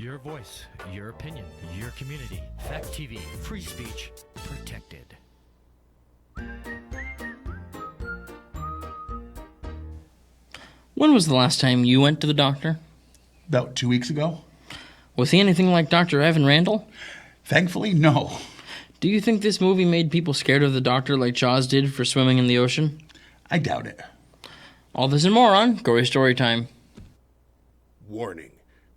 Your voice, your opinion, your community. Fact TV, free speech, protected. When was the last time you went to the doctor? About 2 weeks ago. Was he anything like Dr. Evan Randall? Thankfully, no. Do you think this movie made people scared of the doctor like Jaws did for swimming in the ocean? I doubt it. All this and more on Gory Story Time. Warning.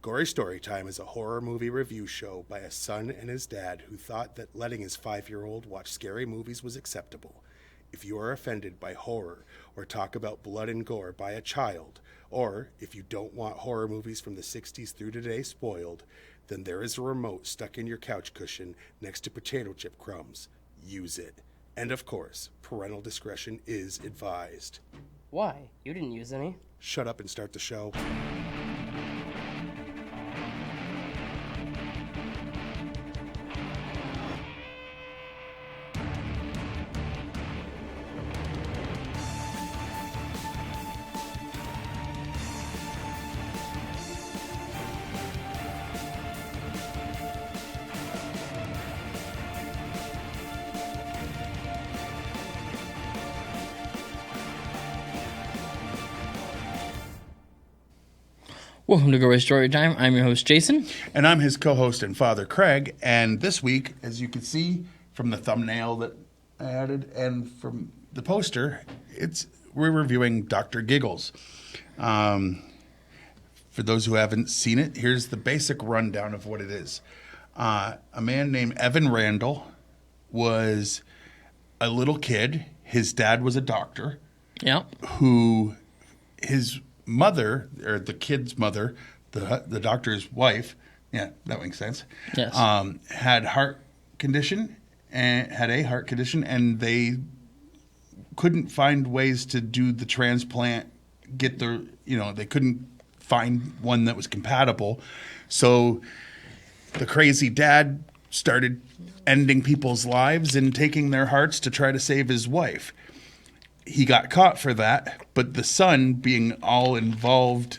Gory Story Time is a horror movie review show by a son and his dad who thought that letting his 5-year-old watch scary movies was acceptable. If you are offended by horror or talk about blood and gore by a child, or if you don't want horror movies from the 60s through today spoiled, then there is a remote stuck in your couch cushion next to potato chip crumbs. Use it. And of course, parental discretion is advised. Why? You didn't use any. Shut up and start the show. Welcome to Gory Story Time. I'm your host, Jason. And I'm his co-host and father, Craig. And this week, as you can see from the thumbnail that I added and from the poster, we're reviewing Dr. Giggles. For those who haven't seen it, here's the basic rundown of what it is. A man named Evan Randall was a little kid. His dad was a doctor. Yeah. Who his mother, or the kid's mother, the doctor's wife, yeah, that makes sense. Yes. Had a heart condition, and they couldn't find ways to do the transplant. They couldn't find one that was compatible, so the crazy dad started ending people's lives and taking their hearts to try to save his wife. He got caught for that, but the son, being all involved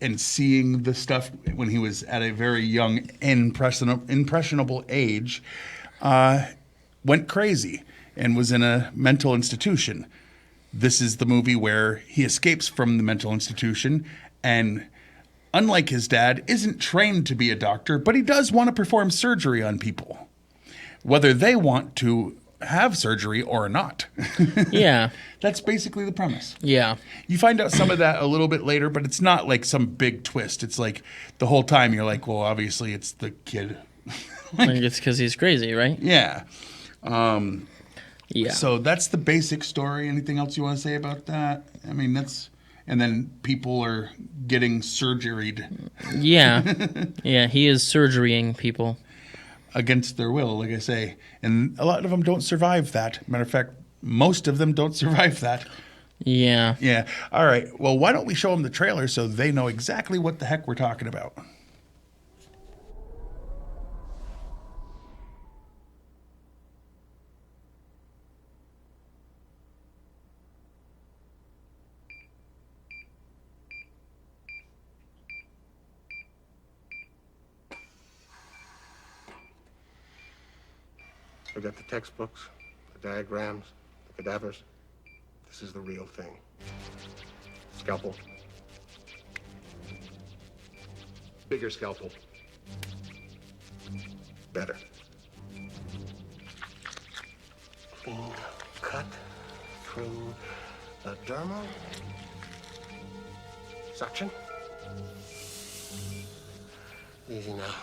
and seeing the stuff when he was at a very young, impressionable age, went crazy and was in a mental institution. This is the movie where he escapes from the mental institution and, unlike his dad, isn't trained to be a doctor, but he does want to perform surgery on people, whether they want to have surgery or not. Yeah. That's basically the premise. Yeah. You find out some of that a little bit later, but it's not like some big twist. It's like the whole time you're like, well, obviously it's the kid. I think it's because he's crazy, right? Yeah. Yeah. So that's the basic story. Anything else you want to say about that? I mean, and then people are getting surgeried. Yeah. Yeah, he is surgerying people. Against their will, like I say. And a lot of them don't survive that. Matter of fact, most of them don't survive that. Yeah. Yeah. All right. Well, why don't we show them the trailer so they know exactly what the heck we're talking about? Forget the textbooks, the diagrams, the cadavers. This is the real thing. Scalpel. Bigger scalpel. Better. Clean cut through the dermal. Suction. Easy now.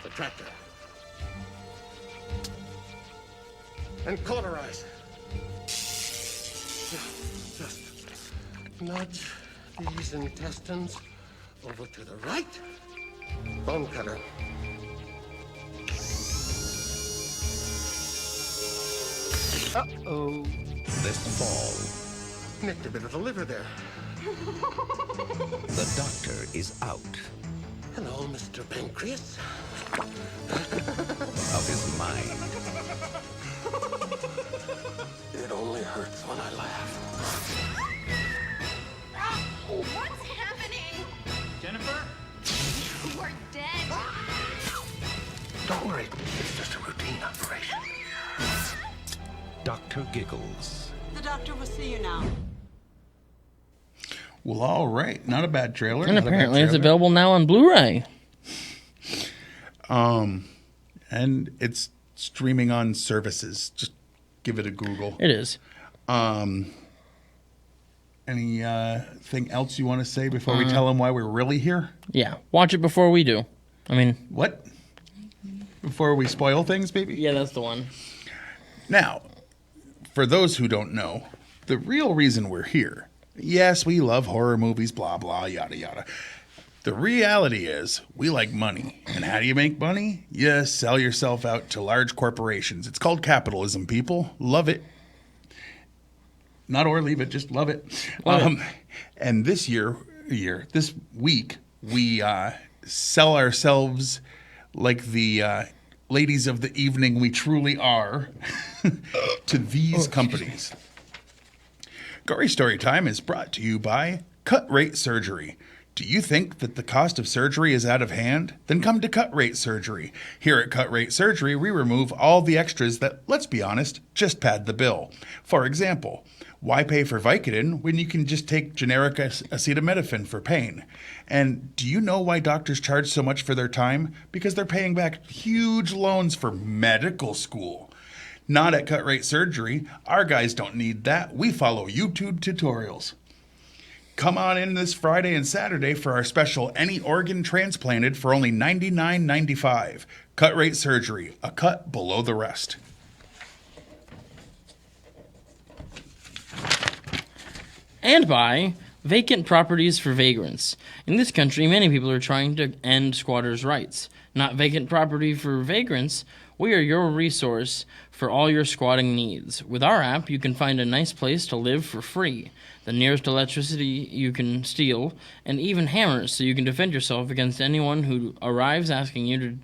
Protractor. And cauterize. Just nudge these intestines over to the right. Bone cutter. Uh-oh. This fall, Nicked a bit of the liver there. the doctor is out Hello, Mr. Pancreas. of his mind. It only hurts when I laugh. What's happening? Jennifer? are dead. Don't worry, it's just a routine operation. Dr. Giggles. The doctor will see you now. Well, all right. Not a bad trailer. And not a bad apparently it's trailer. available now on Blu-ray. And it's streaming on services. Just give it a Google. It is. Anything else you want to say before we tell them why we're really here? Yeah. Watch it before we do. I mean... What? Before we spoil things, baby? Yeah, that's the one. Now, for those who don't know, the real reason we're here, yes, we love horror movies, blah, blah, yada, yada. The reality is we like money. And how do you make money? You sell yourself out to large corporations. It's called capitalism, people. Love it. Not or leave it, just love it. And this week, we sell ourselves like the ladies of the evening we truly are to these companies. Gory Story Time is brought to you by Cut Rate Surgery. Do you think that the cost of surgery is out of hand? Then come to Cut Rate Surgery. Here at Cut Rate Surgery, we remove all the extras that, let's be honest, just pad the bill. For example, why pay for Vicodin when you can just take generic acetaminophen for pain? And do you know why doctors charge so much for their time? Because they're paying back huge loans for medical school. Not at Cut Rate Surgery. Our guys don't need that. We follow YouTube tutorials. Come on in this Friday and Saturday for our special Any Organ Transplanted for only $99.95. Cut Rate Surgery, a cut below the rest. And by vacant properties for vagrants. In this country, many people are trying to end squatters' rights. Not vacant property for vagrants. We are your resource for all your squatting needs. With our app, you can find a nice place to live for free, the nearest electricity you can steal, and even hammers so you can defend yourself against anyone who arrives asking you to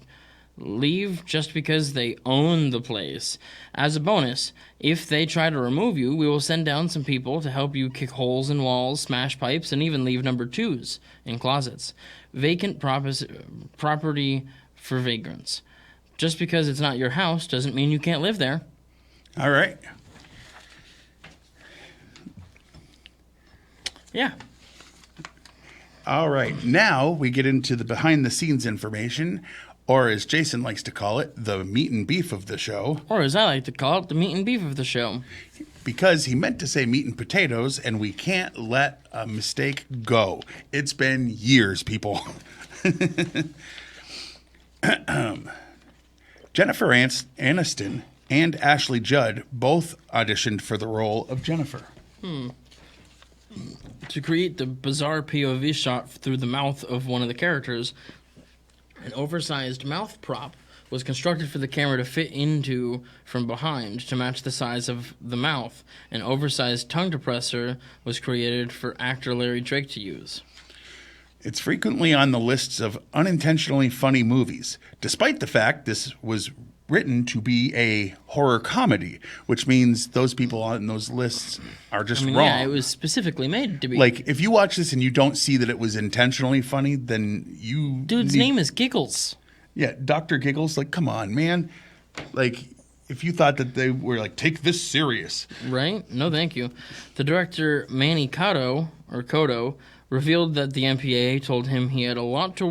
leave just because they own the place. As a bonus, if they try to remove you, we will send down some people to help you kick holes in walls, smash pipes, and even leave number 2s in closets. Vacant property for vagrants. Just because it's not your house doesn't mean you can't live there. All right. Yeah. All right. Now we get into the behind-the-scenes information, or as Jason likes to call it, the meat and beef of the show. Or as I like to call it, the meat and beef of the show. Because he meant to say meat and potatoes, and we can't let a mistake go. It's been years, people. Jennifer Aniston and Ashley Judd both auditioned for the role of Jennifer. To create the bizarre POV shot through the mouth of one of the characters, an oversized mouth prop was constructed for the camera to fit into from behind to match the size of the mouth. An oversized tongue depressor was created for actor Larry Drake to use. It's frequently on the lists of unintentionally funny movies, despite the fact this was written to be a horror comedy, which means those people on those lists are just wrong. Yeah, it was specifically made to be. Like, if you watch this and you don't see that it was intentionally funny, then you... Dude's name is Giggles. Yeah, Dr. Giggles, like, come on, man. Like, if you thought that they were like, take this serious. Right? No, thank you. The director, Manny Cotto, revealed that the MPAA told him he had a lot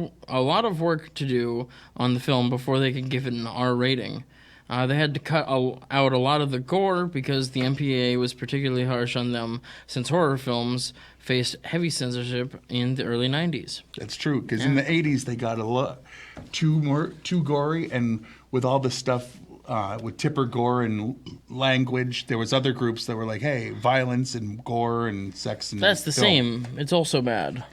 of work to do on the film before they could give it an R rating. They had to cut out a lot of the gore because the MPAA was particularly harsh on them since horror films faced heavy censorship in the early 90s. That's true, because in the 80s they got a lot too gory, and with all the stuff with Tipper Gore and language, there was other groups that were like, hey, violence and gore and sex and That's the film. same. It's also bad.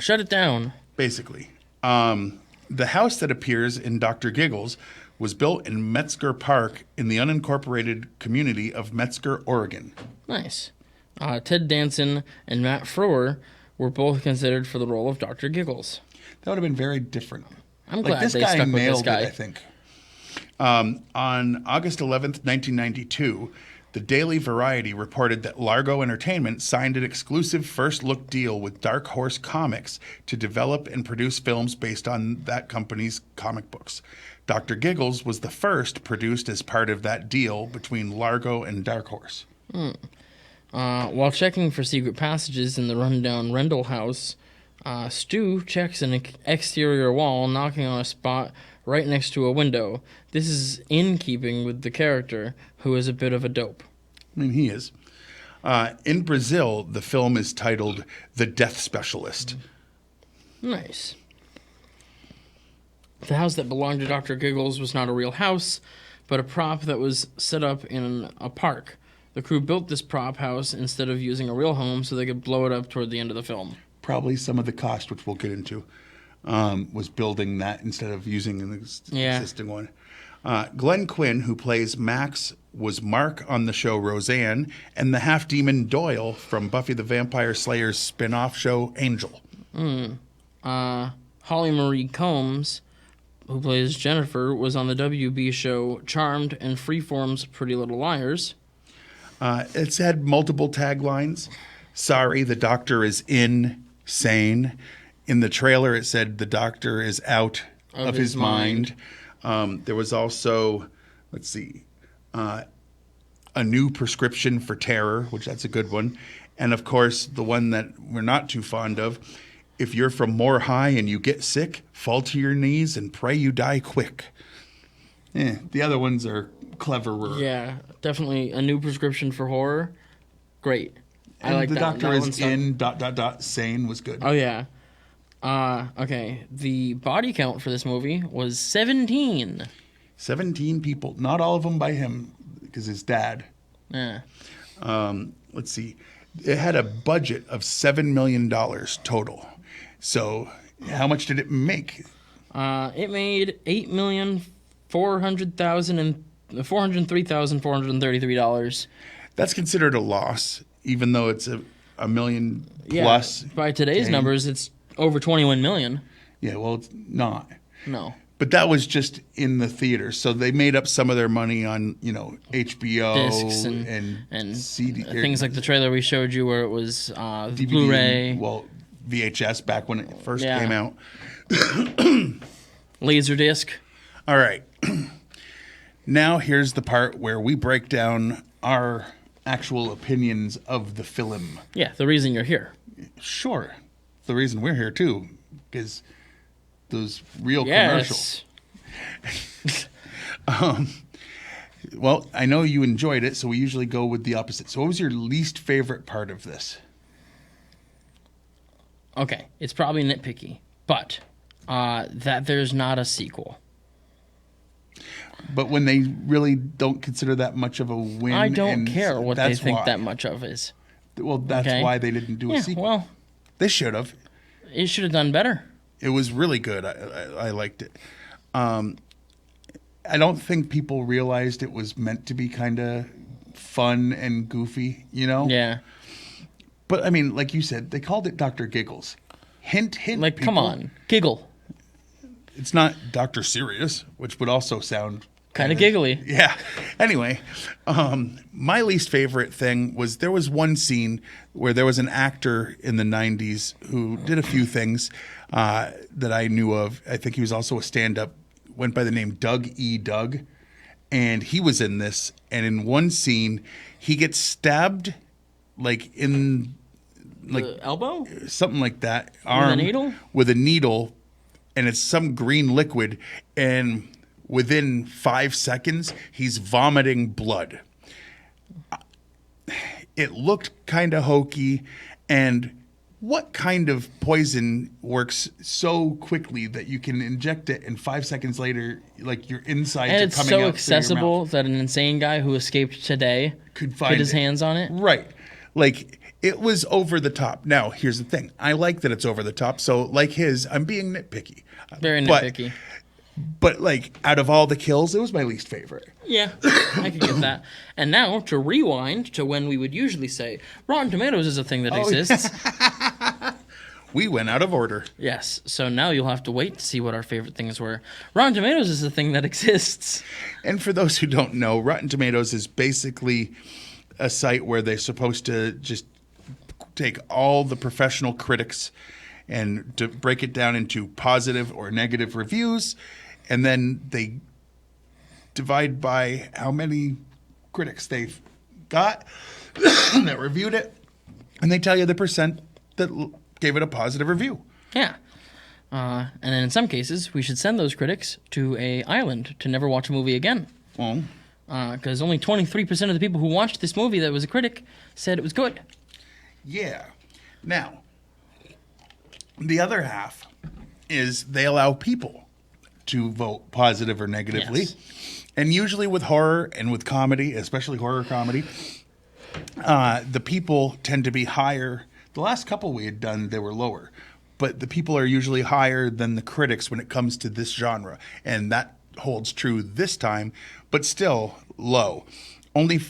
Shut it down. Basically. The house that appears in Dr. Giggles was built in Metzger Park in the unincorporated community of Metzger, Oregon. Nice. Ted Danson and Matt Frewer were both considered for the role of Dr. Giggles. That would have been very different. I'm glad this they guy stuck with nailed this guy. it, I think. On August 11th, 1992, The Daily Variety reported that Largo Entertainment signed an exclusive first-look deal with Dark Horse Comics to develop and produce films based on that company's comic books. Dr. Giggles was the first produced as part of that deal between Largo and Dark Horse. While checking for secret passages in the rundown Rendell house, Stu checks an exterior wall, knocking on a spot right next to a window. This is in keeping with the character, who is a bit of a dope. I mean, he is. In Brazil, the film is titled The Death Specialist. Nice. The house that belonged to Dr. Giggles was not a real house, but a prop that was set up in a park. The crew built this prop house instead of using a real home so they could blow it up toward the end of the film. Probably some of the cost, which we'll get into, was building that instead of using an existing one. Glenn Quinn, who plays Max, was Mark on the show Roseanne, and the half-demon Doyle from Buffy the Vampire Slayer's spin-off show Angel. Holly Marie Combs, who plays Jennifer, was on the WB show Charmed and Freeform's Pretty Little Liars. It's had multiple taglines. Sorry, the doctor is insane. In the trailer, it said the doctor is out of his mind. There was also, A New Prescription for Terror, which that's a good one. And, of course, the one that we're not too fond of, if you're from More High and you get sick, fall to your knees and pray you die quick. The other ones are cleverer. Yeah, definitely A New Prescription for Horror. Great. And I like the that doctor one. is in ... sane was good. Oh, yeah. Okay. The body count for this movie was 17. 17 people. Not all of them by him, because his dad. Yeah. Let's see. It had a budget of $7 million total. So how much did it make? It made $8,403,433. That's considered a loss, even though it's a million plus. By today's numbers, it's over 21 million. Yeah, well, it's not. No. But that was just in the theater, so they made up some of their money on, HBO Discs and CD things like the trailer we showed you, where it was DVD, Blu-ray, VHS back when it first came out. Laserdisc. All right. Now here's the part where we break down our actual opinions of the film. Yeah, the reason you're here. Sure. The reason we're here, too, is those real commercials. Well, I know you enjoyed it, so we usually go with the opposite. So what was your least favorite part of this? Okay, it's probably nitpicky, but that there's not a sequel. But when they really don't consider that much of a win, I don't care what they think that much of is. Well, that's why they didn't do a sequel. Well, they should have. It should have done better. It was really good. I liked it. I don't think people realized it was meant to be kind of fun and goofy, Yeah. But, I mean, like you said, they called it Dr. Giggles. Hint, hint, Like, people. come on. Giggle. It's not Dr. Serious, which would also sound... Kind of giggly. Yeah. Anyway, my least favorite thing was there was one scene where there was an actor in the 90s who did a few things that I knew of. I think he was also a stand-up, went by the name Doug E. Doug. And he was in this. And in one scene, he gets stabbed, in... the elbow? Something like that. Arm. With a needle? With a needle. And it's some green liquid. And... within 5 seconds, he's vomiting blood. It looked kind of hokey. And what kind of poison works so quickly that you can inject it and 5 seconds later, your insides And are it's coming so out accessible that an insane guy who escaped today could get his hands on it? Right. It was over the top. Now, here's the thing. I like that it's over the top. So, like his, I'm being nitpicky. Very nitpicky. But out of all the kills, it was my least favorite. Yeah, I could get that. And now, to rewind to when we would usually say, Rotten Tomatoes is a thing that exists. We went out of order. Yes, so now you'll have to wait to see what our favorite things were. Rotten Tomatoes is a thing that exists. And for those who don't know, Rotten Tomatoes is basically a site where they're supposed to just take all the professional critics and to break it down into positive or negative reviews, and then they divide by how many critics they've got that reviewed it, and they tell you the percent that gave it a positive review. Yeah. And then in some cases, we should send those critics to a island to never watch a movie again. Well, Because only 23% of the people who watched this movie that was a critic said it was good. yeah. Now, the other half is they allow people to vote positive or negatively. Yes. And usually with horror and with comedy, especially horror comedy, the people tend to be higher. The last couple we had done, they were lower. But the people are usually higher than the critics when it comes to this genre. And that holds true this time, but still low. Only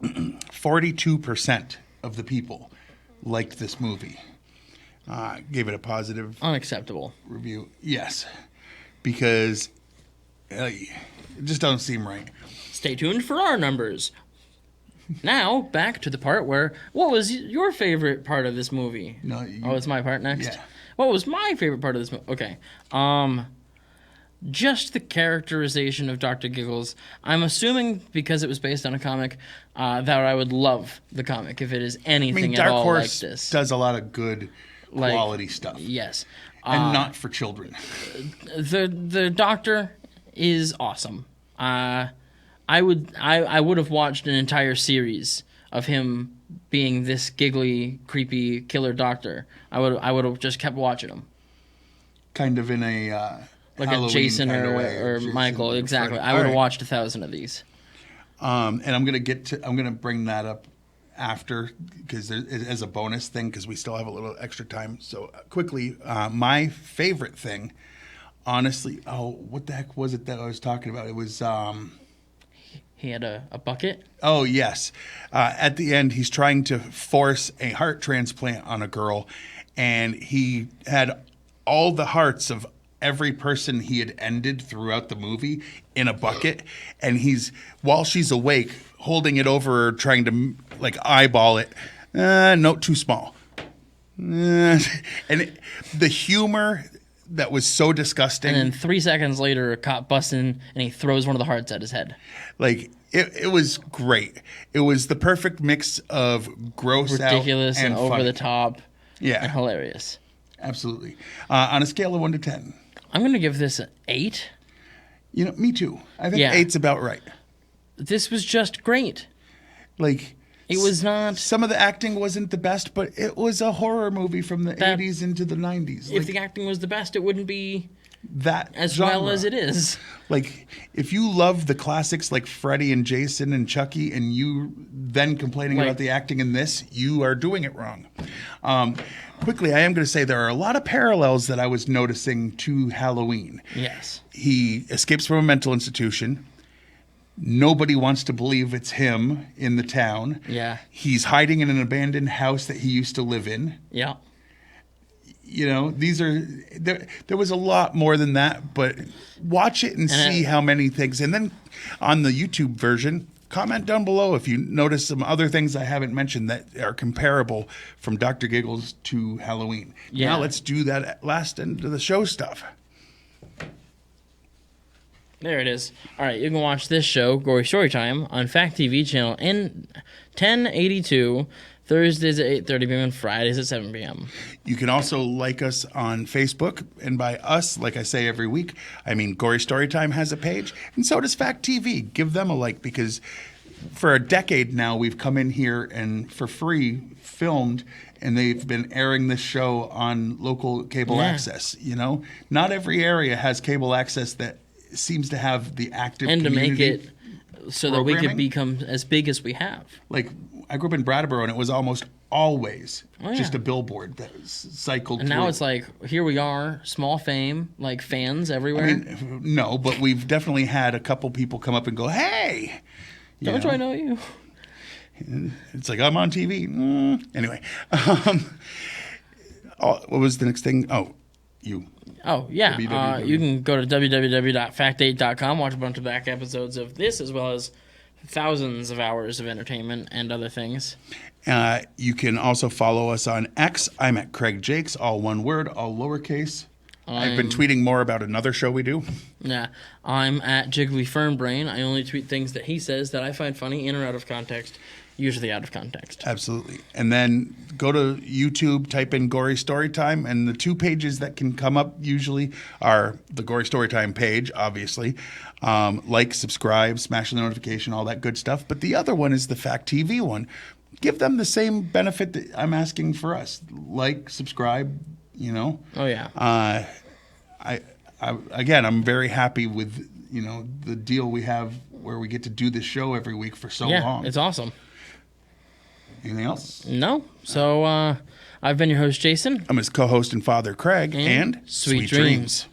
42% of the people liked this movie. Gave it a positive Unacceptable. review. Yes. Because it just doesn't seem right. Stay tuned for our numbers. Now, back to the part where, what was your favorite part of this movie? No, it's my part next? Yeah. What was my favorite part of this movie? Okay. Just the characterization of Dr. Giggles. I'm assuming because it was based on a comic that I would love the comic if it is anything at Dark all Horse like this. does a lot of good quality stuff. Yes. And not for children. The Doctor is awesome. I would have watched an entire series of him being this giggly, creepy killer doctor. I would have just kept watching him. Kind of in a Like Halloween a Jason kind of or, way, or Jason Michael, or exactly. Freddy. I would have All right. watched 1,000 of these. And I'm gonna bring that up after because as a bonus thing because we still have a little extra time. So quickly, my favorite thing, honestly. Oh, what the heck was it that I was talking about? It was. He had a bucket. Oh, yes. At the end, he's trying to force a heart transplant on a girl, and he had all the hearts of every person he had ended throughout the movie in a bucket, and he's, while she's awake, holding it over her, trying to, like, eyeball it. No, too small. The humor that was so disgusting. And then 3 seconds later, a cop busts in and he throws one of the hearts at his head. Like, it was great. It was the perfect mix of gross Ridiculous out and over funny. the top. Yeah. And hilarious. Absolutely. On a scale of 1 to 10. I'm going to give this an 8. You know, me too. I think Yeah. 8's about right. This was just great. Like, It was not. some of the acting wasn't the best, but it was a horror movie from the That- 80s into the 90s. If the acting was the best, it wouldn't be that as genre. well as it is. Like, if you love the classics like Freddy and Jason and Chucky, and you then complaining Like- about the acting in this, you are doing it wrong. Quickly, I am going to say there are a lot of parallels that I was noticing to Halloween. Yes. He escapes from a mental institution. Nobody wants to believe it's him in the town. Yeah. He's hiding in an abandoned house that he used to live in. Yeah. You know, there was a lot more than that, but watch it and see how many things. And then on the YouTube version, comment down below if you notice some other things I haven't mentioned that are comparable from Dr. Giggles to Halloween. Yeah. Now let's do that last end of the show stuff. There it is. All right, you can watch this show, Gory Story Time, on Fact TV channel in 1082, Thursdays at 8:30 p.m. and Fridays at 7 p.m. You can also like us on Facebook, and by us, like I say every week, I mean Gory Storytime has a page, and so does Fact TV. Give them a like because for a decade now we've come in here and for free filmed, and they've been airing this show on local cable access. You know, not every area has cable access that seems to have the active And to make community it so that we could programming. become as big as we have. Like, I grew up in Brattleboro, and it was almost always Oh, yeah. just a billboard that was cycled And through. now it's like, here we are, small fame, like fans everywhere. I mean, no, but we've definitely had a couple people come up and go, "Hey, you Don't I know you? It's like I'm on TV. Anyway, what was the next thing? Oh, you. Oh, yeah. www. You can go to www.fact8.com, watch a bunch of back episodes of this, as well as thousands of hours of entertainment and other things. You can also follow us on X. I'm at Craig Jakes, all one word, all lowercase. I've been tweeting more about another show we do. Yeah, I'm at Jiggly Fernbrain. I only tweet things that he says that I find funny in or out of context, usually out of context. Absolutely. And then go to YouTube, type in Gory Story Time, and the two pages that can come up usually are the Gory Story Time page, obviously. Like, subscribe, smash the notification, all that good stuff. But the other one is the Fact TV one. Give them the same benefit that I'm asking for us. Like, subscribe, you know. Oh, yeah. I'm very happy with, the deal we have where we get to do this show every week for so long. Yeah, it's awesome. Anything else? No. So I've been your host, Jason. I'm his co-host and father, Craig, and sweet dreams.